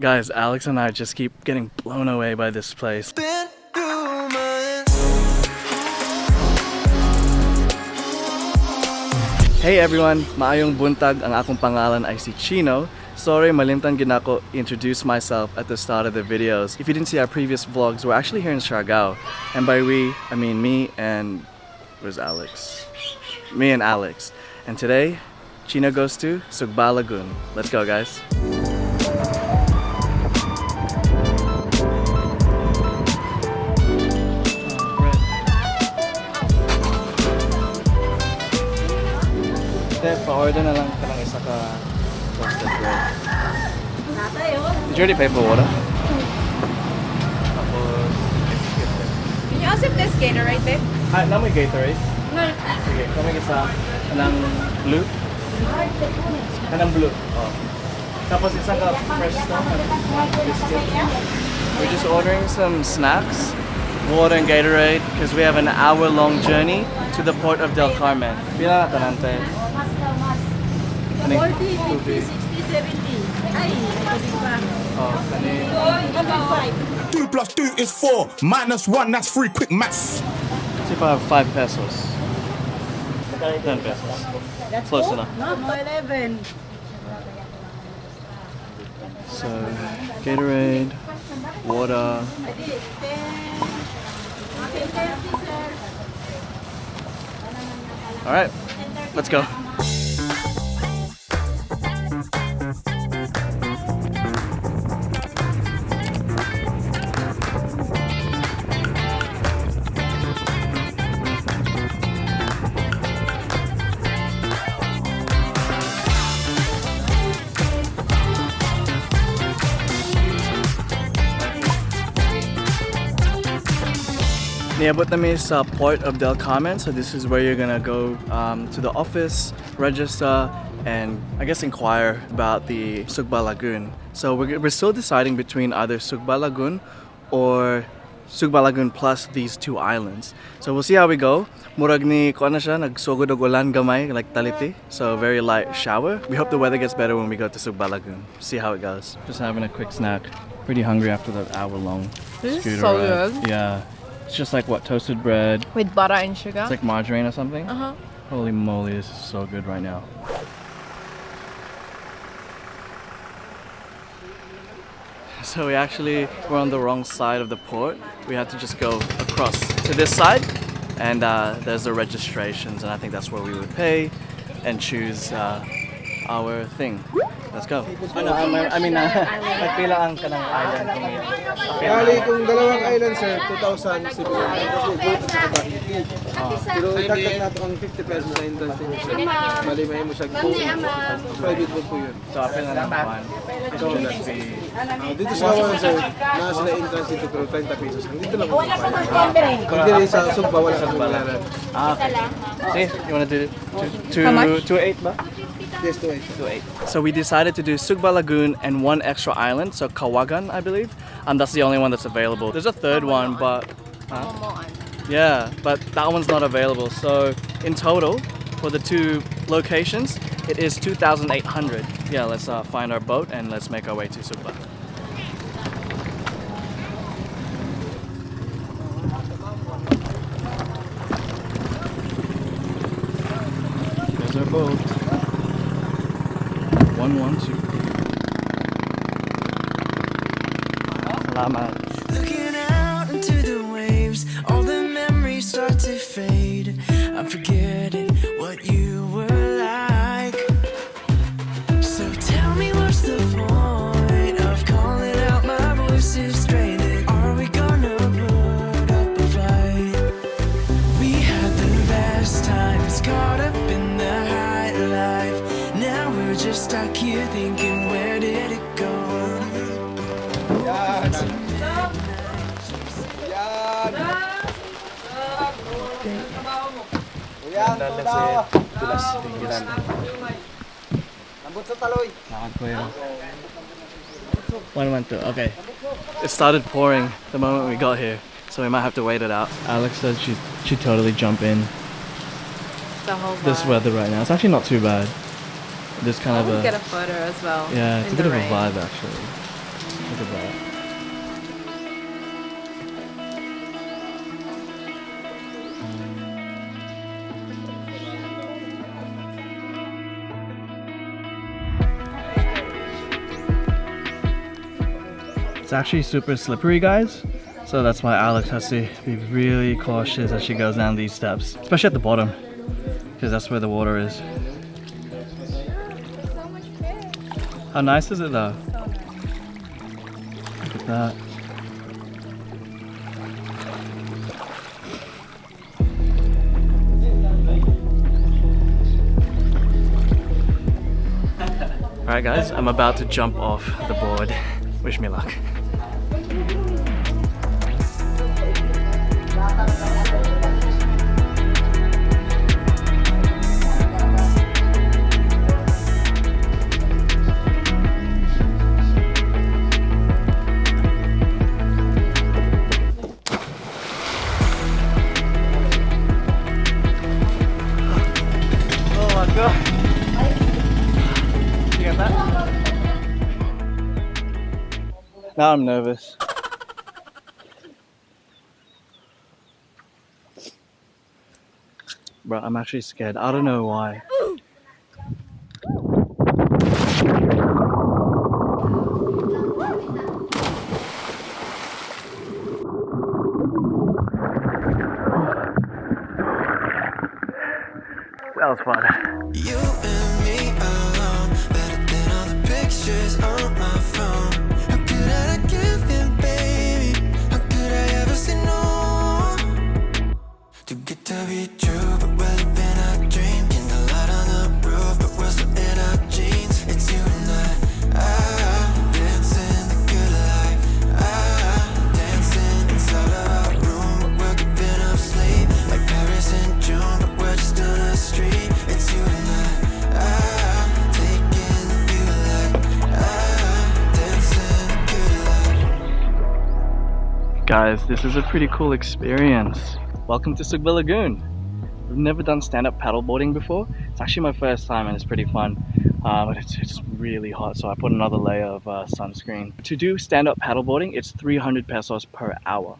Guys, Alex and I just keep getting blown away by this place. Hey everyone! Maayong buntag, ang akong pangalan ay si Cheno. Sorry, malimtan ginako introduce myself at the start of the videos. If you didn't see our previous vlogs, we're actually here in Siargao. And by we, I mean me and... where's Alex? Me and Alex. And today, Cheno goes to Sugba Lagoon. Let's go, guys. Pa-order na lang ka ng isa ka toasted bread. Did you already pay for water? Can you also this Gatorade, babe? Not my Gatorade. No. Sige, kami isa kanang blue. Kanang blue. Oh. Tapos isa ka fresh stuff. Biscuit. We're just ordering some snacks, water and Gatorade, because we have an hour-long journey to the port of Del Carmen. Pila na tanante? 40, 50, 60, 70. Ay, oh, 2 plus 2 is 4. Minus 1, that's 3. Quick maths. See if I have 5 pesos. 10 pesos. That's Close four? enough. No, 11. So, Gatorade, water. Alright, let's go. Niabot namin sa port of Del Carmen, so this is where you're gonna go to the office, register, and I guess inquire about the Sugba Lagoon. So we're still deciding between either Sugba Lagoon or Sugba Lagoon plus these 2 islands. So we'll see how we go. Murag ni kuan na siya, nagsugod og ulan gamay, like taliti. So very light shower. We hope the weather gets better when we go to Sugba Lagoon. See how it goes. Just having a quick snack. Pretty hungry after that hour-long This scooter is so ride. good. Yeah. It's just like what, toasted bread? With butter and sugar? It's like margarine or something? Uh-huh. Holy moly, this is so good right now. So we're on the wrong side of the port. We had to just go across to this side, and there's the registrations, and I think that's where we would pay and choose our thing. Let's go. Nagpila ang kanang island kami. Bali, kung dalawang island, sir, 2,000 kasi boat at saka pero itagtag nato ang 50 pesos sa entrance din, sir. Bali, may mo siya boat. Private boat po yun. So, apel na naman. Ito, let's be... Dito sa kawan, sir, na sila entrance dito pero 30 pesos. Dito lang po. Pag dili sa Sugba, wala sa Bularan. Okay. See, you wanna do it? How much? 2.8 ba? Yes, 2.8. 2.8. So we decided to do Sugba Lagoon and 1 extra island, so Kawagan, I believe. That's the only one that's available. There's a third one, but... yeah, but that one's not available. So in total, for the 2 locations, it is 2,800. Yeah, let's find our boat and let's make our way to Sugba. There's our boat. 112. Salamat. Looking out into the waves, all the memories start to fade. I'm forgetting what you were like. So tell me what's the point of calling out my voice is straining? Are we gonna put up a fight? We had the best times, caught up in the high life. Now we're just stuck here thinking, where did it go? Lakad ko yun. 112, okay. It started pouring the moment we got here, so we might have to wait it out. Alex said she'd totally jump in The whole vibe. this weather right now. It's actually not too bad. There's kind of I would a... get a photo as well. Yeah, it's a in bit the of a rain. vibe actually. It's actually super slippery, guys. So that's why Alex has to be really cautious as she goes down these steps, especially at the bottom, because that's where the water is. How nice is it though? Look at that. Alright guys, I'm about to jump off the board. Wish me luck. Oh my god! You got that? Now I'm nervous. Bro, I'm actually scared. I don't know why. That was fun. You and me alone, better than all the pictures on my phone. How could I not give in, baby? How could I ever say no? Too good to be true, but we're living our dream. Candlelight on the roof, but we're still in our jeans. It's you and I dancing the good life. Dancing inside of our room, but we're giving up sleep. Like Paris in June, but we're just on the street. It's you and I taking the view like dancing the good life. Guys, this is a pretty cool experience. Welcome to Sugba Lagoon. We've never done stand-up paddleboarding before. It's actually my first time and it's pretty fun. But it's really hot, so I put another layer of sunscreen. To do stand-up paddleboarding, it's 300 pesos per hour.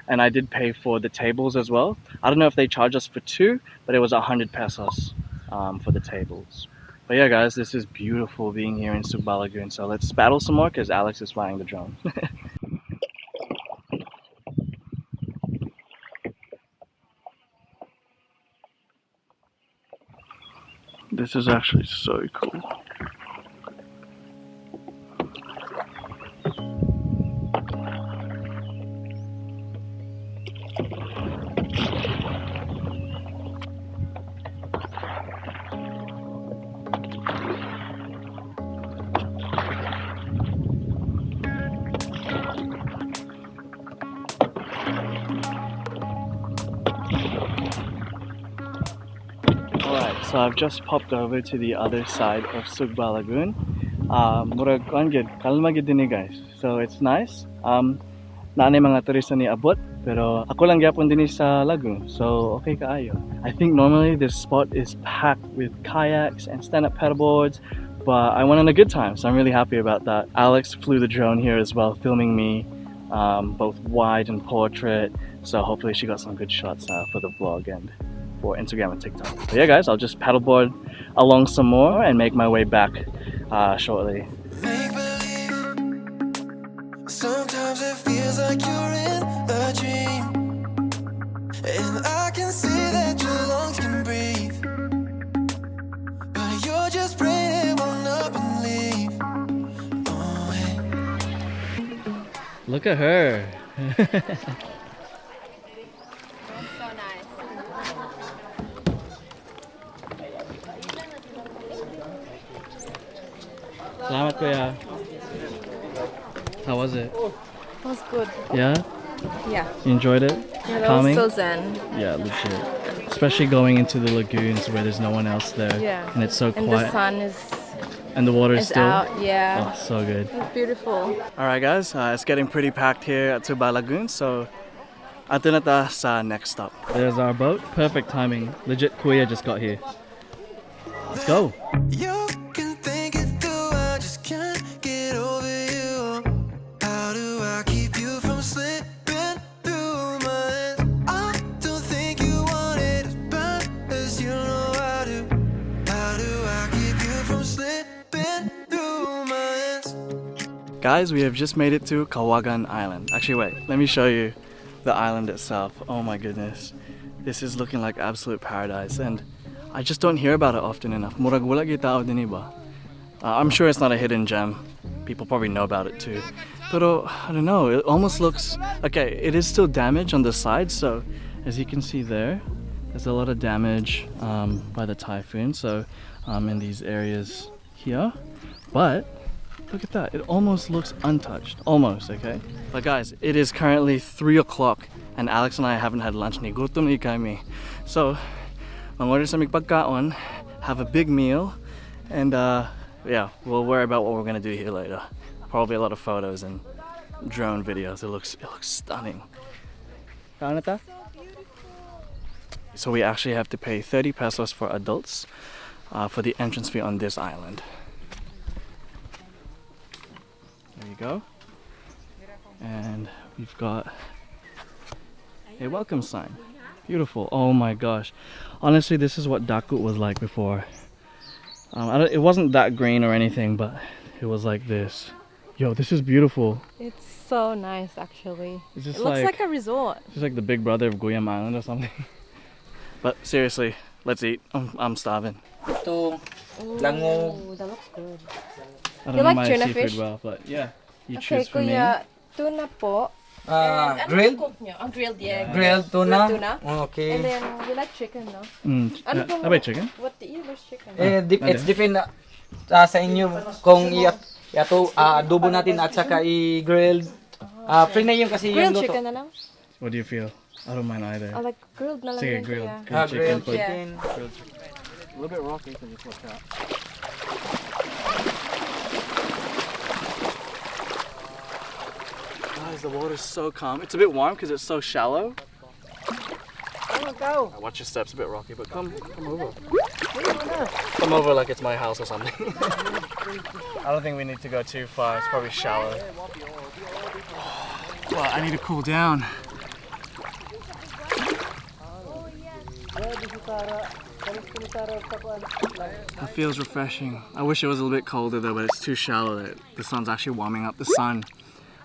And I did pay for the tables as well. I don't know if they charge us for 2, but it was 100 pesos for the tables. But yeah guys, this is beautiful being here in Sugba Lagoon. So let's paddle some more because Alex is flying the drone. This is actually so cool. Alright, so I've just popped over to the other side of Sugba Lagoon. Murag kuan gid, kalma gid dinhi guys. So it's nice. Naanay mga turista ni abot, pero ako lang gyapon dinhi sa lagoon. So okay kaayo. I think normally this spot is packed with kayaks and stand-up paddleboards, but I went on a good time, so I'm really happy about that. Alex flew the drone here as well, filming me, both wide and portrait. So hopefully she got some good shots for the vlog and for Instagram and TikTok. But yeah guys, I'll just paddleboard along some more and make my way back shortly. Make believe. Sometimes it feels like you're in a dream, and I can see that your lungs can breathe, but you're just praying it won't up and leave. Oh, hey. Look at her. So nice. Salamat kuya. How was it? It was good. Yeah? Yeah. You enjoyed it? It Calming? was so zen. Yeah, legit. Especially going into the lagoons where there's no one else there. Yeah. And it's so And quiet. the sun is And the water is still out. Yeah. Oh, so good. It's beautiful. Alright guys, it's getting pretty packed here at Sugba Lagoon, so ato na ta sa next stop. There's our boat. Perfect timing. Legit Kuya just got here. Let's go. You can think it through, I just can't get over you. How do I keep you from slipping through my hands? I don't think you want it as bad as you know I do. How do I keep you from slipping through my hands? Guys, we have just made it to Kawagan Island. Actually, wait, let me show you the island itself. Oh my goodness. This is looking like absolute paradise, and I just don't hear about it often enough. Murag wala gyud tao din iba. I'm sure it's not a hidden gem. People probably know about it too. But I don't know, it almost looks... Okay, it is still damaged on the side, so as you can see there's a lot of damage by the typhoon, so in these areas here. But look at that, it almost looks untouched. Almost, okay? But guys, it is currently 3 o'clock and Alex and I haven't had lunch ni. Gutom ni kami. So, mag-order sa pagkaon, have a big meal, and yeah, we'll worry about what we're gonna do here later. Probably a lot of photos and drone videos. It looks stunning. So we actually have to pay 30 pesos for adults for the entrance fee on this island. There you go. And we've got a welcome sign. Beautiful. Oh my gosh. Honestly, this is what Dakut was like before. It wasn't that green or anything, but it was like this. Yo, this is beautiful. It's so nice, actually. It's just It looks like a resort. It's like the big brother of Guyam Island or something. But seriously, let's eat. I'm starving. Ito, lango. Ooh, that looks good. I don't You know like my tuna seafood fish? well, but yeah, you Okay, choose for me. kuya, tuna po. Grilled? Cook nyo? Grilled, yeah. Grilled tuna? Grilled tuna. Oh, okay. And then, you like chicken, no? Ano ba chicken? What do you like chicken? It's depend sa inyo kung adobo natin at saka i-grilled. Free na yun kasi yung Grilled luto. chicken na lang? What do you feel? I don't mind either. I like grilled na lang Sige, din, grilled. kuya. Grilled chicken. Grilled Yeah. chicken. A little bit rocky, so just watch out. Guys, the water's so calm. It's a bit warm because it's so shallow. Watch your steps, a bit rocky, but come over. Come over like it's my house or something. I don't think we need to go too far. It's probably shallow. Well, I need to cool down. It feels refreshing. I wish it was a little bit colder though, but it's too shallow that the sun's actually warming up the sun.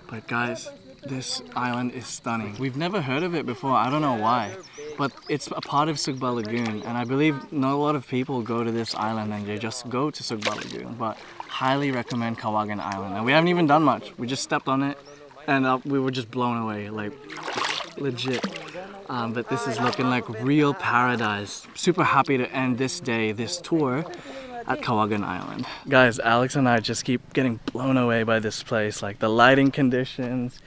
But guys, this island is stunning. We've never heard of it before, I don't know why. But it's a part of Sugba Lagoon, and I believe not a lot of people go to this island and they just go to Sugba Lagoon. But highly recommend Kawagan Island. And we haven't even done much. We just stepped on it and we were just blown away, like legit. But this is looking like real paradise. Super happy to end this day, this tour at Kawagan Island. Guys, Alex and I just keep getting blown away by this place. Like the lighting conditions,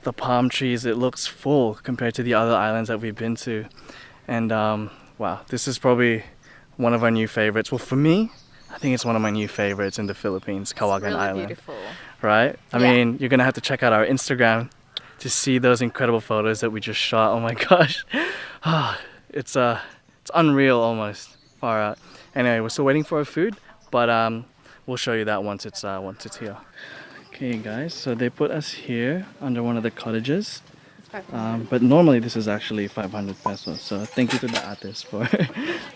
the palm trees, it looks full compared to the other islands that we've been to. And wow, this is probably one of our new favorites. Well, for me, I think it's one of my new favorites in the Philippines, Kawagan Really Island. beautiful. Right? I Yeah. mean, you're gonna have to check out our Instagram to see those incredible photos that we just shot. Oh my gosh. It's unreal almost. Far out. Anyway, we're still waiting for our food, but we'll show you that once it's here. Okay guys, so they put us here under one of the cottages. But normally this is actually 500 pesos. So thank you to the artist for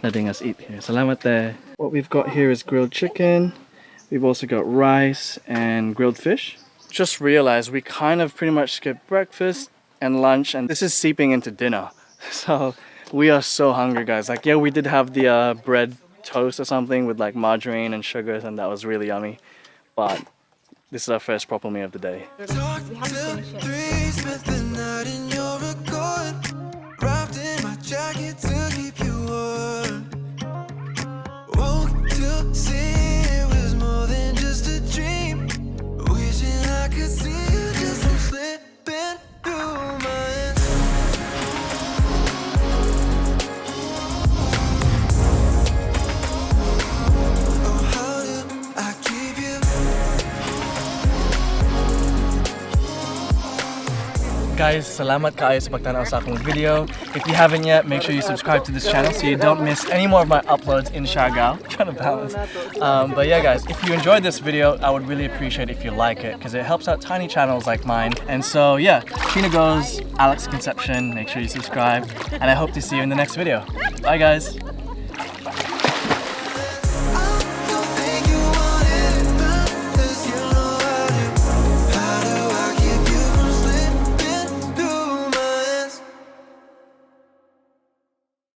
letting us eat here. Salamat te. What we've got here is grilled chicken. We've also got rice and grilled fish. Just realized we kind of pretty much skipped breakfast and lunch, and this is seeping into dinner. So we are so hungry, guys. Like, yeah, we did have the bread toast or something with like margarine and sugars, and that was really yummy. But this is our first proper meal of the day. Talk till 3, spent the night in your accord, wrapped in my jacket to keep you warm. Woke to see it was more than just a dream. Wishing I could see you just from slipping through my hands. Oh, how do I keep you? Guys, salamat kayo sa pagtanaw sa akong video. If you haven't yet, make sure you subscribe to this channel so you don't miss any more of my uploads in Siargao. Trying to balance. But yeah guys, if you enjoyed this video, I would really appreciate if you like it because it helps out tiny channels like mine. And so yeah, chenogoes, Alex Conception, make sure you subscribe, and I hope to see you in the next video. Bye guys!